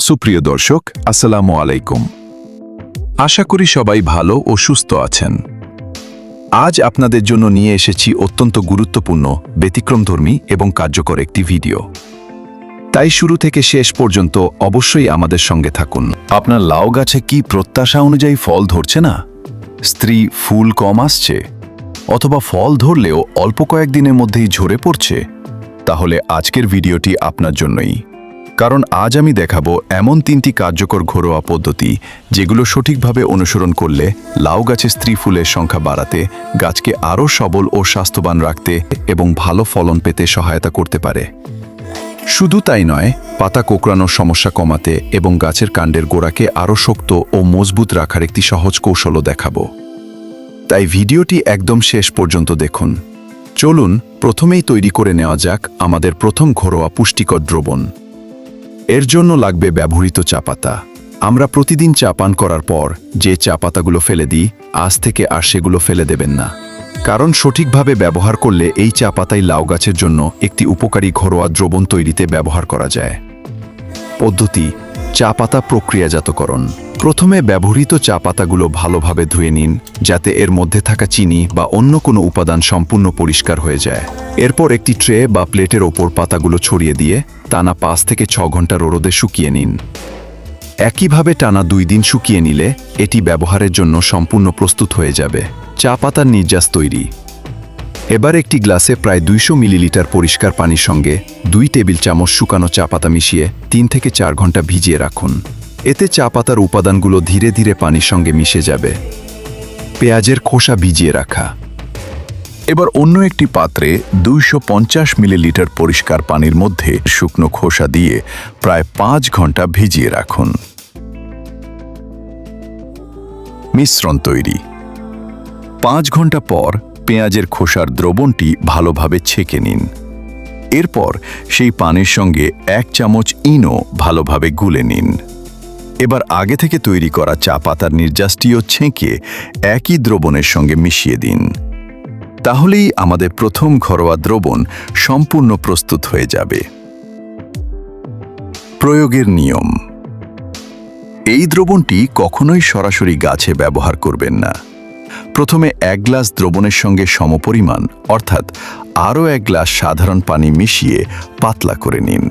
সুপ্রিয় দর্শক, আসসালামু আলাইকুম। আশা করি সবাই ভালো ও সুস্থ আছেন। আজ আপনাদের জন্য নিয়ে এসেছি অত্যন্ত গুরুত্বপূর্ণ, ব্যতিক্রমধর্মী এবং কার্যকর একটি ভিডিও। তাই শুরু থেকে শেষ পর্যন্ত অবশ্যই আমাদের সঙ্গে থাকুন। আপনার লাউ গাছে কি প্রত্যাশা অনুযায়ী ফল ধরছে না? স্ত্রী ফুল কম আসছে, অথবা ফল ধরলেও অল্প কয়েকদিনের মধ্যেই ঝরে পড়ছে? তাহলে আজকের ভিডিওটি আপনার জন্যই। কারণ আজ আমি দেখাবো এমন 3টি কার্যকর ঘরোয়া পদ্ধতি যেগুলো সঠিকভাবে অনুসরণ করলে লাউ গাছে স্ত্রী ফুলের সংখ্যা বাড়াতে, গাছকে আরও সবল ও স্বাস্থ্যবান রাখতে এবং ভালো ফলন পেতে সহায়তা করতে পারে। শুধু তাই নয়, পাতা কোঁকড়ানোর সমস্যা কমাতে এবং গাছের কাণ্ডের গোড়াকে আরও শক্ত ও মজবুত রাখার একটি সহজ কৌশলও দেখাবো। তাই ভিডিওটি একদম শেষ পর্যন্ত দেখুন। চলুন প্রথমেই তৈরি করে নেওয়া যাক আমাদের প্রথম ঘরোয়া পুষ্টিকর দ্রবণ। এর জন্য লাগবে ব্যবহৃত চা পাতা। আমরা প্রতিদিন চা পান করার পর যে চা পাতাগুলো ফেলে দিই, আজ থেকে আর সেগুলো ফেলে দেবেন না। কারণ সঠিকভাবে ব্যবহার করলে এই চা পাতাই লাউ গাছের জন্য একটি উপকারী ঘরোয়া দ্রবণ তৈরিতে ব্যবহার করা যায়। পদ্ধতি: চা পাতা প্রক্রিয়াজাতকরণ। প্রথমে ব্যবহৃত চা পাতাগুলো ভালোভাবে ধুয়ে নিন, যাতে এর মধ্যে থাকা চিনি বা অন্য কোনো উপাদান সম্পূর্ণ পরিষ্কার হয়ে যায়। এরপর একটি ট্রে বা প্লেটের ওপর পাতাগুলো ছড়িয়ে দিয়ে টানা 5 থেকে 6 ঘন্টা রোদে শুকিয়ে নিন। একইভাবে টানা 2 দিন শুকিয়ে নিলে এটি ব্যবহারের জন্য সম্পূর্ণ প্রস্তুত হয়ে যাবে। চা পাতার নির্যাস তৈরি। এবার একটি গ্লাসে প্রায় 200 মিলিলিটার পরিষ্কার পানির সঙ্গে 2 টেবিল চামচ শুকানো চা পাতা মিশিয়ে 3 থেকে 4 ঘন্টা ভিজিয়ে রাখুন। এতে চা পাতার উপাদানগুলো ধীরে ধীরে পানির সঙ্গে মিশে যাবে। পেঁয়াজের খোসা ভিজিয়ে রাখা। এবার অন্য একটি পাত্রে 250 মিলিলিটার পরিষ্কার পানির মধ্যে শুকনো খোসা দিয়ে প্রায় 5 ঘন্টা ভিজিয়ে রাখুন। মিশ্রণ তৈরি। 5 ঘন্টা পর পেঁয়াজের খোসার দ্রবণটি ভালোভাবে ছেঁকে নিন। এরপর সেই পানির সঙ্গে 1 চামচ ইনো ভালোভাবে গুলে নিন। এবার আগে থেকে তৈরি করা চা পাতার নির্যাসটিও ছেঁকে একই দ্রবণের সঙ্গে মিশিয়ে দিন। তাহলেই আমাদের প্রথম ঘরোয়া দ্রবণ সম্পূর্ণ প্রস্তুত হয়ে যাবে। প্রয়োগের নিয়ম: এই দ্রবণটি কখনোই সরাসরি গাছে ব্যবহার করবেন না। প্রথমে 1 গ্লাস দ্রবণের সঙ্গে সমপরিমাণ অর্থাৎ আরও 1 গ্লাস সাধারণ পানি মিশিয়ে পাতলা করে নিন।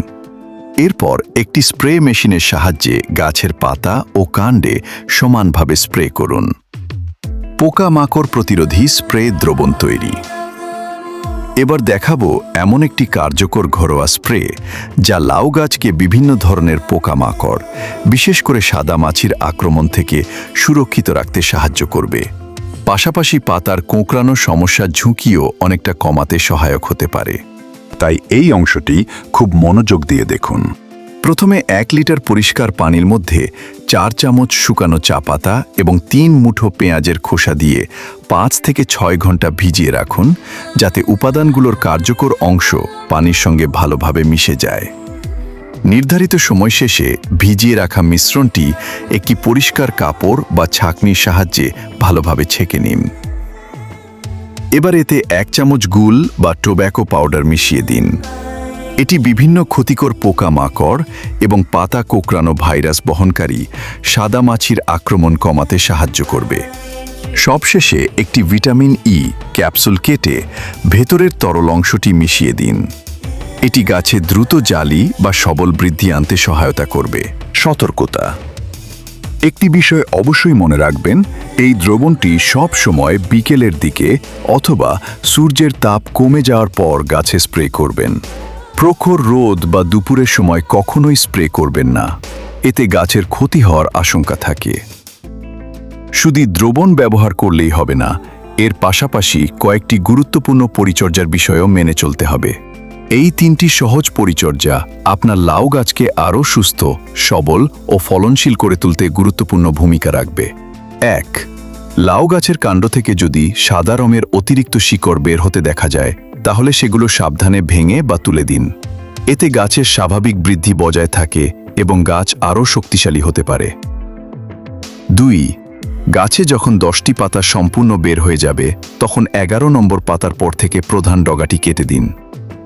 এরপর একটি স্প্রে মেশিনের সাহায্যে গাছের পাতা ও কাণ্ডে সমানভাবে স্প্রে করুন। পোকামাকড় প্রতিরোধী স্প্রে দ্রবণ তৈরি। এবার দেখাবো এমন একটি কার্যকর ঘরোয়া স্প্রে যা লাউ গাছকে বিভিন্ন ধরনের পোকামাকড়, বিশেষ করে সাদা মাছির আক্রমণ থেকে সুরক্ষিত রাখতে সাহায্য করবে। পাশাপাশি পাতার কোঁকড়ানোর সমস্যার ঝুঁকিও অনেকটা কমাতে সহায়ক হতে পারে। তাই এই অংশটি খুব মনোযোগ দিয়ে দেখুন। প্রথমে 1 লিটার পরিষ্কার পানির মধ্যে 4 চামচ শুকানো চা পাতা এবং 3 মুঠো পেঁয়াজের খোসা দিয়ে 5 থেকে 6 ঘন্টা ভিজিয়ে রাখুন, যাতে উপাদানগুলোর কার্যকর অংশ পানির সঙ্গে ভালোভাবে মিশে যায়। নির্ধারিত সময় শেষে ভিজিয়ে রাখা মিশ্রণটি একটি পরিষ্কার কাপড় বা ছাঁকনির সাহায্যে ভালোভাবে ছেঁকে নিন। এবার এতে 1 চামচ গুল বা টোব্যাকো পাউডার মিশিয়ে দিন। এটি বিভিন্ন ক্ষতিকর পোকামাকড় এবং পাতা কোঁকড়ানো ভাইরাস বহনকারী সাদা মাছির আক্রমণ কমাতে সাহায্য করবে। সবশেষে একটি ভিটামিন ই ক্যাপসুল কেটে ভেতরের তরল অংশটি মিশিয়ে দিন। এটি গাছে দ্রুত জালি বা সবল বৃদ্ধি আনতে সহায়তা করবে। সতর্কতা: একটি বিষয় অবশ্যই মনে রাখবেন, এই দ্রবণটি সব সময় বিকেলের দিকে অথবা সূর্যের তাপ কমে যাওয়ার পর গাছে স্প্রে করবেন। প্রখর রোদ বা দুপুরের সময় কখনোই স্প্রে করবেন না, এতে গাছের ক্ষতি হওয়ার আশঙ্কা থাকে। শুধু দ্রবণ ব্যবহার করলেই হবে না, এর পাশাপাশি কয়েকটি গুরুত্বপূর্ণ পরিচর্যার বিষয়ও মেনে চলতে হবে। এই 3টি সহজ পরিচর্যা আপনার লাউ গাছকে আরও সুস্থ, সবল ও ফলনশীল করে তুলতে গুরুত্বপূর্ণ ভূমিকা রাখবে। 1. লাউ গাছের কাণ্ড থেকে যদি সাদা রঙের অতিরিক্ত শিকড় বের হতে দেখা যায়, তাহলে সেগুলো সাবধানে ভেঙে বা তুলে দিন। এতে গাছের স্বাভাবিক বৃদ্ধি বজায় থাকে এবং গাছ আরও শক্তিশালী হতে পারে। 2. গাছে যখন 10টি পাতা সম্পূর্ণ বের হয়ে যাবে, তখন 11 নম্বর পাতার পর থেকে প্রধান ডগাটি কেটে দিন।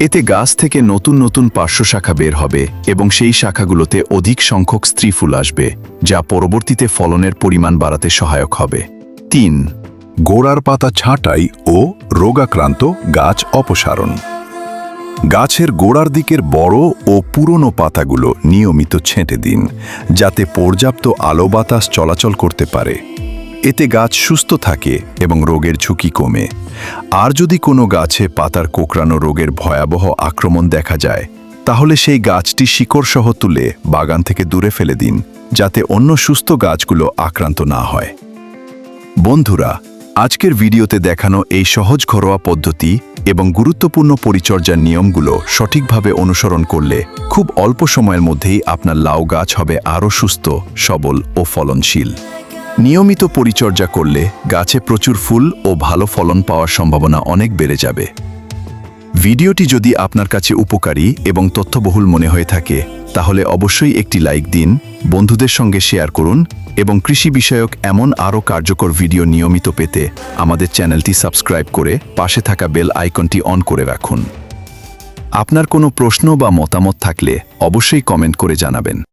এতে গাছ থেকে নতুন নতুন পার্শ্ব শাখা বের হবে এবং সেই শাখাগুলোতে অধিক সংখ্যক স্ত্রী ফুল আসবে, যা পরবর্তীতে ফলনের পরিমাণ বাড়াতে সহায়ক হবে। 3. গোড়ার পাতা ছাঁটাই ও রোগাক্রান্ত গাছ অপসারণ। গাছের গোড়ার দিকের বড় ও পুরনো পাতাগুলো নিয়মিত ছেঁটে দিন, যাতে পর্যাপ্ত আলো বাতাস চলাচল করতে পারে। এতে গাছ সুস্থ থাকে এবং রোগের ঝুঁকি কমে। আর যদি কোনো গাছে পাতার কোঁকড়ানো রোগের ভয়াবহ আক্রমণ দেখা যায়, তাহলে সেই গাছটি শিকড়সহ তুলে বাগান থেকে দূরে ফেলে দিন, যাতে অন্য সুস্থ গাছগুলো আক্রান্ত না হয়। বন্ধুরা, আজকের ভিডিওতে দেখানো এই সহজ ঘরোয়া পদ্ধতি এবং গুরুত্বপূর্ণ পরিচর্যার নিয়মগুলো সঠিকভাবে অনুসরণ করলে খুব অল্প সময়ের মধ্যেই আপনার লাউ গাছ হবে আরও সুস্থ, সবল ও ফলনশীল। নিয়মিত পরিচর্যা করলে গাছে প্রচুর ফুল ও ভালো ফলন পাওয়ার সম্ভাবনা অনেক বেড়ে যাবে। ভিডিওটি যদি আপনার কাছে উপকারী এবং তথ্যবহুল মনে হয়ে থাকে, তাহলে অবশ্যই একটি লাইক দিন, বন্ধুদের সঙ্গে শেয়ার করুন এবং কৃষি বিষয়ক এমন আরও কার্যকর ভিডিও নিয়মিত পেতে আমাদের চ্যানেলটি সাবস্ক্রাইব করে পাশে থাকা বেল আইকনটি অন করে রাখুন। আপনার কোনো প্রশ্ন বা মতামত থাকলে অবশ্যই কমেন্ট করে জানাবেন।